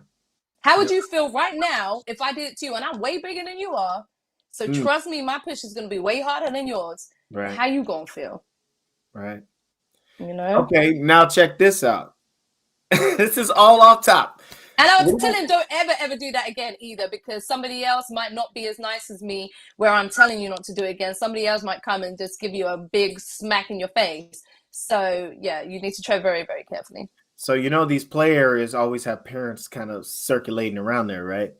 How would you feel right now if I did it to you? And I'm way bigger than you are, so trust me, my push is gonna be way harder than yours. Right. How you gonna feel? Right. Okay, now check this out. This is all off top. And I would tell him, don't ever do that again either, because somebody else might not be as nice as me where I'm telling you not to do it again. Somebody else might come and just give you a big smack in your face. So, yeah, you need to tread very, very carefully. So, these play areas always have parents kind of circulating around there, right?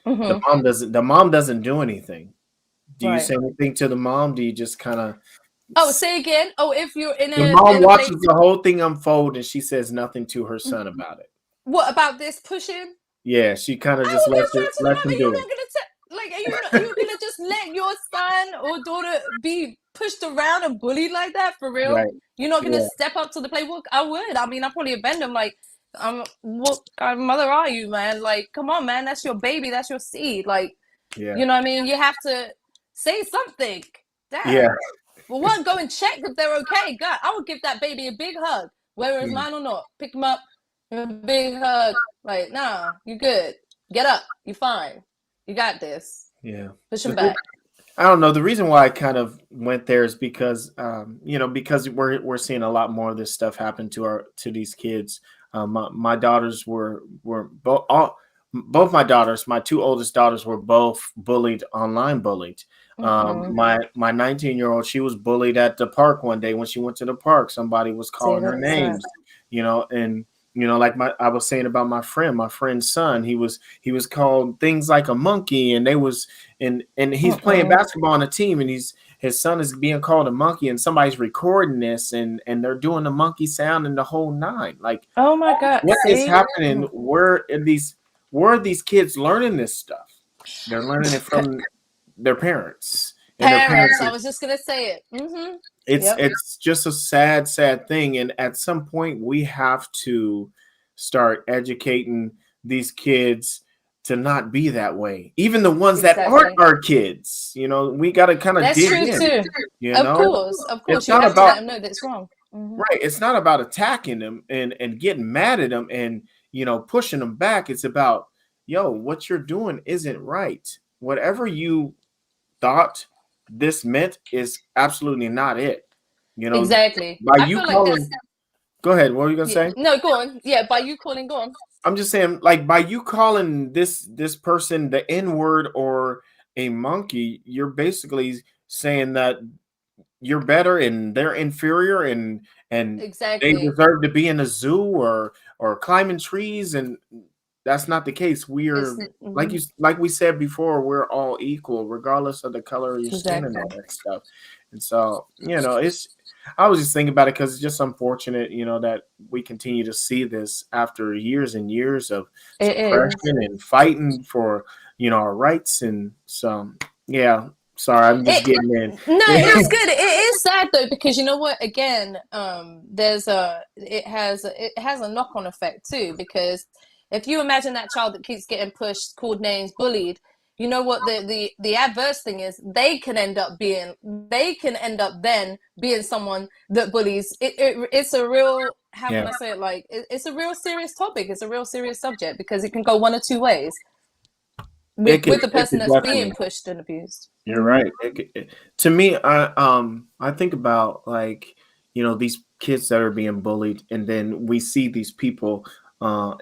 Mm-hmm. The mom doesn't do anything. Do you Right. say anything to the mom? Do you just kind of... Oh, say again. Oh, if you're in The mom watches the whole thing unfold and she says nothing to her son about it. What about this pushing? Yeah, she kind of just lets him do it. Are you gonna just let your son or daughter be pushed around and bullied like that for real? Right. You're not gonna step up to the plate? Well, I would. I mean, I'd probably abandon him. Like, what kind of mother are you, man? Like, come on, man. That's your baby. That's your seed. Like, you know what I mean? You have to say something. Damn. Yeah. Well, one, go and check if they're okay. God, I would give that baby a big hug, whether it's mine or not. Pick him up, a big hug. Like, nah, you good. Get up. You fine. You got this. Yeah. Push him back. I don't know. The reason why I kind of went there is because, because we're seeing a lot more of this stuff happen to these kids. My daughters were both my daughters, my two oldest daughters, were both online bullied. My 19-year-old, she was bullied at the park one day when she went to the park. Somebody was calling her names, and like I was saying about my friend's son, he was called things like a monkey, and he's playing basketball on a team, and his son is being called a monkey, and somebody's recording this, and they're doing the monkey sound and the whole nine. Like, oh my God, what is happening? Where are these kids learning this stuff? They're learning it from their parents, and their parents. Parents, I was just gonna say it. It's Yep. it's just a sad thing, and at some point we have to start educating these kids to not be that way. Even the ones that aren't Exactly. our kids, we got to kind of That's dig true in. too. You Of know, course, of it's course, you not have to let about them know that's wrong. right. It's not about attacking them and getting mad at them and pushing them back. It's about, yo, what you're doing isn't right. Whatever you thought this meant is absolutely not it. You know, Exactly. by I you feel like that's calling, go ahead. What were you gonna yeah, say? no, go on. Yeah, by you calling, go on. I'm just saying, like, by you calling this person the N word or a monkey, you're basically saying that you're better and they're inferior and they Exactly. deserve to be in a zoo or climbing trees, and that's not the case. It's We're like we said before, we're all equal regardless of the color of your skin and exactly. all that stuff. And so it's I was just thinking about it because it's just unfortunate that we continue to see this after years and years of It is. suppression and fighting for our rights. And so yeah, sorry, I'm just It getting in. no, it's good. It is sad though because you know what? Again, it has a knock on effect too because if you imagine that child that keeps getting pushed, called names, bullied, you know what the adverse thing is they can end up then being someone that bullies. It's a real how can Yeah, I say it it's a real serious topic. It's a real serious subject because it can go one or two ways with the it person could that's being definitely. pushed and abused. You're right. To me, I think about like these kids that are being bullied, and then we see these people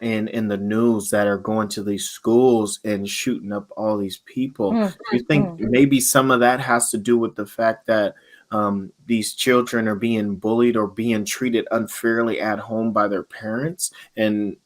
in the news that are going to these schools and shooting up all these people. Mm, You think mm. maybe some of that has to do with the fact that these children are being bullied or being treated unfairly at home by their parents, and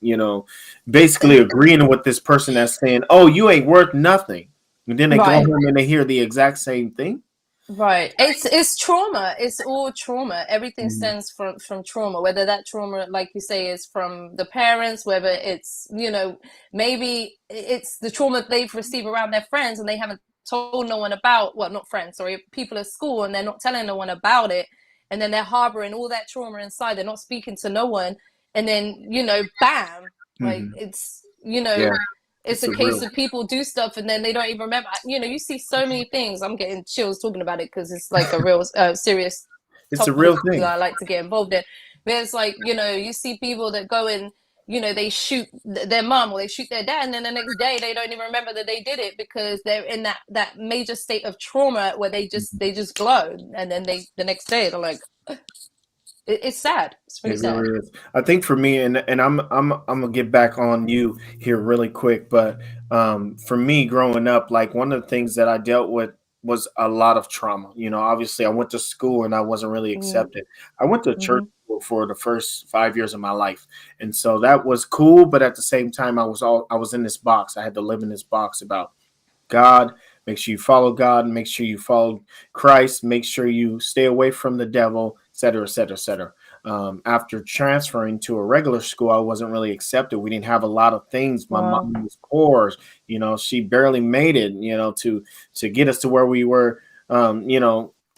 basically agreeing with this person that's saying, "Oh, you ain't worth nothing." And then they go Right, home and they hear the exact same thing. right. It's trauma. It's all trauma. Everything Mhm. stems from trauma. Whether that trauma, like you say, is from the parents, whether it's maybe it's the trauma they've received around their friends and they haven't told no one about. Well, not friends, sorry, people at school, and they're not telling no one about it, and then they're harboring all that trauma inside. They're not speaking to no one, and then bam, like Mhm. Yeah, it's it's a a case real, of people do stuff and then they don't even remember. You see so many things. I'm getting chills talking about it because it's like a real serious it's a real topic that thing. I like to get involved in. But it's like you see people that go and they shoot their mom or they shoot their dad, and then the next day they don't even remember that they did it because they're in that major state of trauma where they just glow, and then the next day they're like, it's sad. It's really It sad. really is. I think for me, and I'm gonna get back on you here really quick, but for me, growing up, like one of the things that I dealt with was a lot of trauma. Obviously, I went to school and I wasn't really Mm-hmm. accepted. I went to church Mm-hmm. school for the first 5 years of my life, and so that was cool. But at the same time, I was in this box. I had to live in this box about God. Make sure you follow God. Make sure you follow Christ. Make sure you stay away from the devil, et cetera, et cetera, et cetera. After transferring to a regular school, I wasn't really accepted. We didn't have a lot of things. My Wow. mom was poor. She barely made it, to get us to where we were,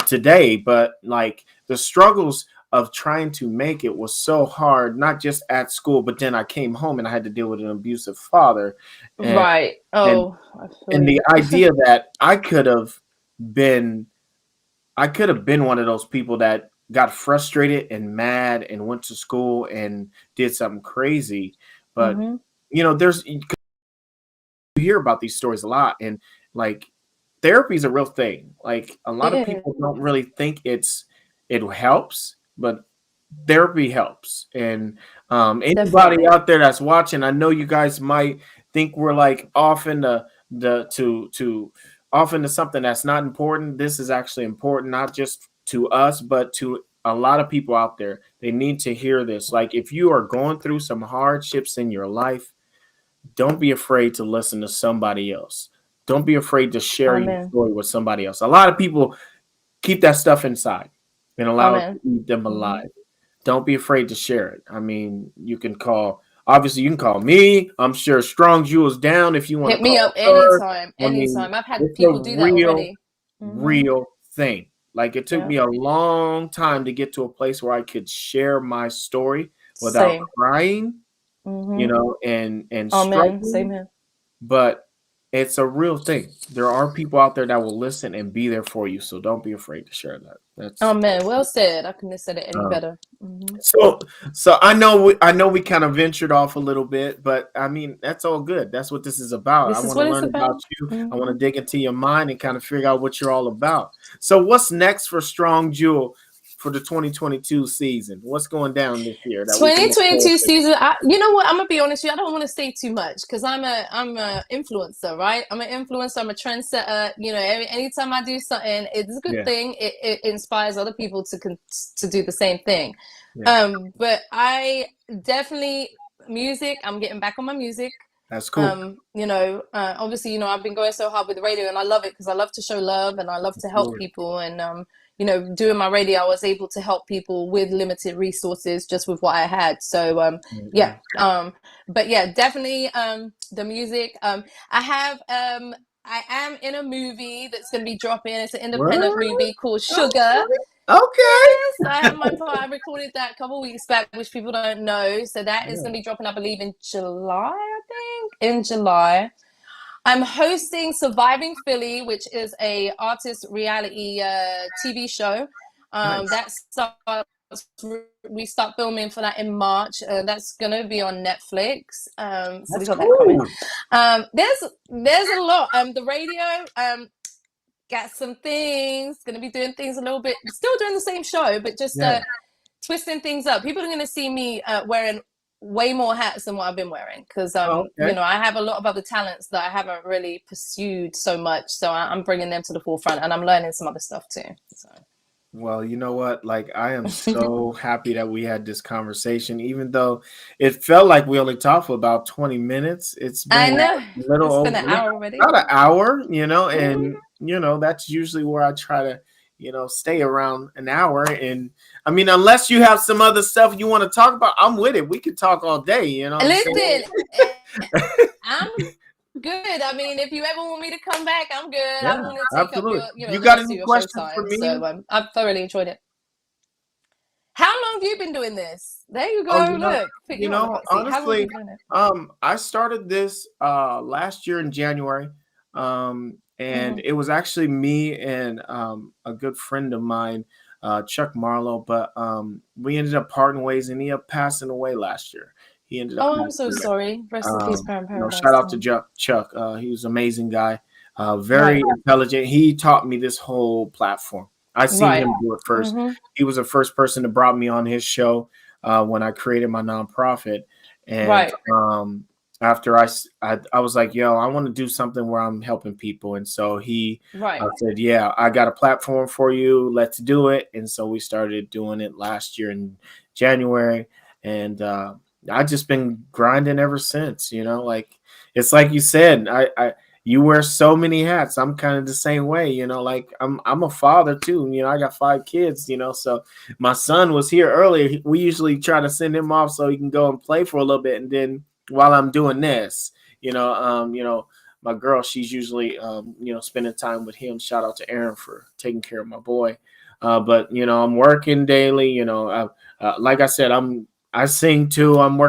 today. But like the struggles of trying to make it was so hard, not just at school, but then I came home and I had to deal with an abusive father. And Right. and Oh, I feel and the you. idea that been I could have been one of those people that got frustrated and mad and went to school and did something crazy. But Mm-hmm. there's you hear about these stories a lot, and like therapy is a real thing. Like a lot It of is. people don't really think it helps, but therapy helps. And anybody Definitely. out there that's watching, I know you guys might think we're like off in the to off into something that's not important. This is actually important, not just to us, but to a lot of people out there. They need to hear this. Like if you are going through some hardships in your life, don't be afraid to listen to somebody else. Don't be afraid to share your Amen. story with somebody else. A lot of people keep that stuff inside and allow it Amen. to eat them Hmm. alive. Don't be afraid to share it. I mean, obviously, you can call me. I'm sure Strong Jewel's down if you want to Hit me call up her. anytime. I mean, Anytime. I've had it's a people do that real, already. Mm-hmm. real thing. Like it took Yeah. me a long time to get to a place where I could share my story without Same. crying, Mm-hmm. and Amen. Same struggling, here. but it's a real thing. There are people out there that will listen and be there for you, so don't be afraid to share that. That's Amen. Well said. I couldn't have said it any um, better. Mm-hmm. so so I know we kind of ventured off a little bit, but I mean that's all good. That's what this is about. I This is want to what it's learn about about. you. I want to Mm-hmm. dig into your mind and kind of figure out what you're all about. So what's next for Strong Jewel for the 2022 season? What's going down this year that we can look forward 2022 to? season. You know what? I'm gonna be honest with you. I don't want to say too much because I'm a influencer, right? I'm an influencer. I'm a trendsetter. Anytime I do something, it's a good Yeah, thing. It inspires other people to do the same thing. yeah, But I definitely music. I'm getting back on my music. that's cool. Obviously, I've been going so hard with the radio and I love it because I love to show love and I love to help Absolutely. people. And, doing my radio, I was able to help people with limited resources just with what I had. So, yeah. Mhm. But yeah, definitely, the music. I am in a movie that's going to be dropping. It's an independent What? movie called Sugar. Okay. Okay. Yes, I have my part. I recorded that a couple of weeks back, which people don't know. So that is Yeah. going to be dropping, I believe, in July, I think. In July. I'm hosting Surviving Philly, which is a artist reality TV show. Nice. That starts. We start filming for that in March. That's gonna be on Netflix. So we That's got that coming. cool. There's a lot. The radio. Got some things. Gonna be doing things a little bit. Still doing the same show, but just Yeah. twisting things up. People are going to see me wearing way more hats than what I've been wearing because Oh, okay. I have a lot of other talents that I haven't really pursued so much. So I'm bringing them to the forefront, and I'm learning some other stuff too. So. Well, you know what? Like, I am so happy that we had this conversation, even though it felt like we only talked for about 20 minutes. It's I been know a little it's been over an hour already. about an hour, Mhm. and that's usually where I try to, stay around an hour. And I mean, unless you have some other stuff you want to talk about, I'm with it. We could talk all day, you know what I'm saying? Listen, I'm good. I mean, if you ever want me to come back, I'm good. I Yeah, don't want to take up absolutely. You the got rest of any your show questions for time. me? So I've thoroughly enjoyed it. How long have you been doing this? There you Oh, go. Look, put you on the hot seat. How long have honestly, you been doing it? I started this last year in January. And Mm-hmm. it was actually me and a good friend of mine, Chuck Marlowe, but we ended up parting ways and he ended up passing away last year. He ended up Oh, I'm so passing away. sorry. Rest in peace, Parent Shout Paradise. out to Chuck. He was an amazing guy, very Right, intelligent. He taught me this whole platform. I seen right. him do it first. Mm-hmm. He was the first person that brought me on his show when I created my nonprofit. And Right, after I was like, yo, I want to do something where I'm helping people. And so he right. said, yeah, I got a platform for you. Let's do it. And so we started doing it last year in January. And I just been grinding ever since, like it's like you said, you wear so many hats. I'm kind of the same way, like I'm a father too. I got 5 kids, so my son was here earlier. We usually try to send him off so he can go and play for a little bit. And then while I'm doing this, my girl, she's usually, spending time with him. Shout out to Aaron for taking care of my boy. But, I'm working daily, like I said, I sing too. I'm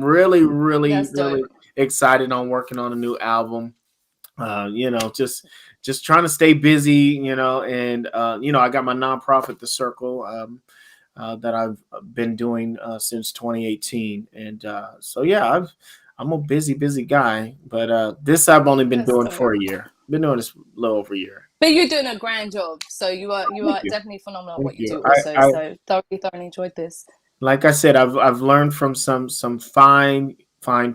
really, really, That's dope. really excited on working on a new album. Just trying to stay busy, and I got my nonprofit, The Circle, that I've been doing since 2018, and so yeah, I'm a busy guy. But this I've only been That's doing dope. for a year. Been doing this a little over a year. But you're doing a grand job. So you are Thank you. definitely phenomenal at Thank what you you. do also. I So thoroughly enjoyed this. like I said, I've learned from some fine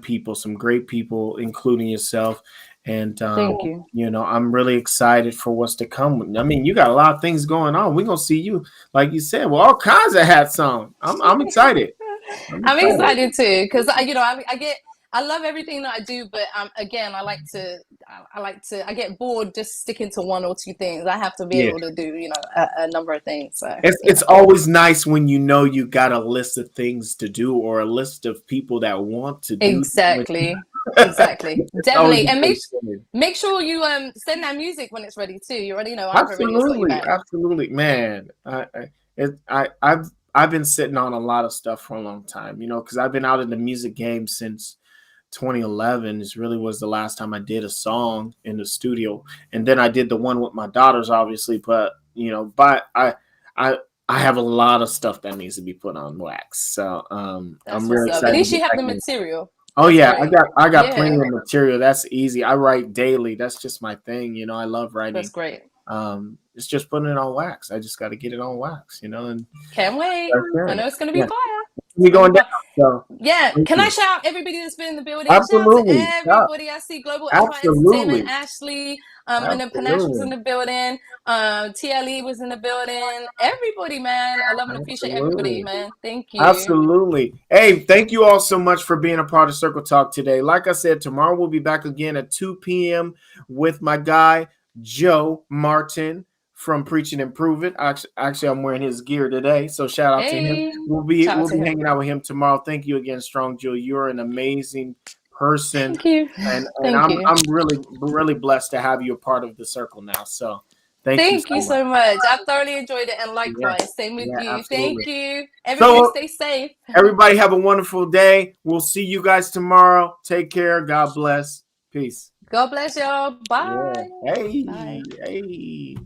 people, some great people, including yourself, and Thank you. I'm really excited for what's to come. I mean, you got a lot of things going on. We're gonna see you, like you said, with all kinds of hats on. I'm excited. I'm I'm excited. excited too because I love everything that I do, but again, I get bored just sticking to one or two things. I have to be Yeah. able to do a number of things. So It's always nice when you got a list of things to do or a list of people that want to do. exactly. Exactly. Definitely. And Always appreciated. make sure you send that music when it's ready too. You already know I've already got you Absolutely, back. absolutely, man. I've been sitting on a lot of stuff for a long time, because I've been out in the music game since 2011. This really was the last time I did a song in the studio, and then I did the one with my daughters, obviously. But I I have a lot of stuff that needs to be put on wax, so I'm That's what's really up. At excited to least you get have back the in. material. Oh That's yeah, great. I got plenty Yeah, of material. That's easy. I write daily. That's just my thing. I love that's writing. great. It's just putting it on wax. I just got to get it on wax, and Can't wait. start I sharing know it. it's gonna be Yeah, fire. It's we gonna be going down. fire. So Yeah. thank Can I you. shout out everybody that's been in the building? Shout out to Absolutely. Yeah, everybody. I see Global Empire Entertainment, absolutely. Ashley, and then Panache was in Absolutely. the building. TLE was in the building. Everybody, man. I love and appreciate everybody, Absolutely. man. Thank you. Absolutely. Hey, thank you all so much for being a part of Circle Talk today. Like I said, tomorrow we'll be back again at 2 p.m. with my guy, Joe Martin from Preach and Improve It. Actually, I'm wearing his gear today, so shout out to him. Hey. We'll be Shout out we'll to be him. hanging out with him tomorrow. Thank you again, Strong Joe. You're an amazing person, Thank you. and Thank I'm you. I'm really blessed to have you a part of the circle now. So thank you Thank so you much. so much. I thoroughly enjoyed it, and Yeah, likewise, same with yeah, you. Thank absolutely. you. Everybody So stay safe. everybody have a wonderful day. We'll see you guys tomorrow. Take care. God bless. Peace. God bless y'all. Yeah. Bye. Hey, Bye. hey.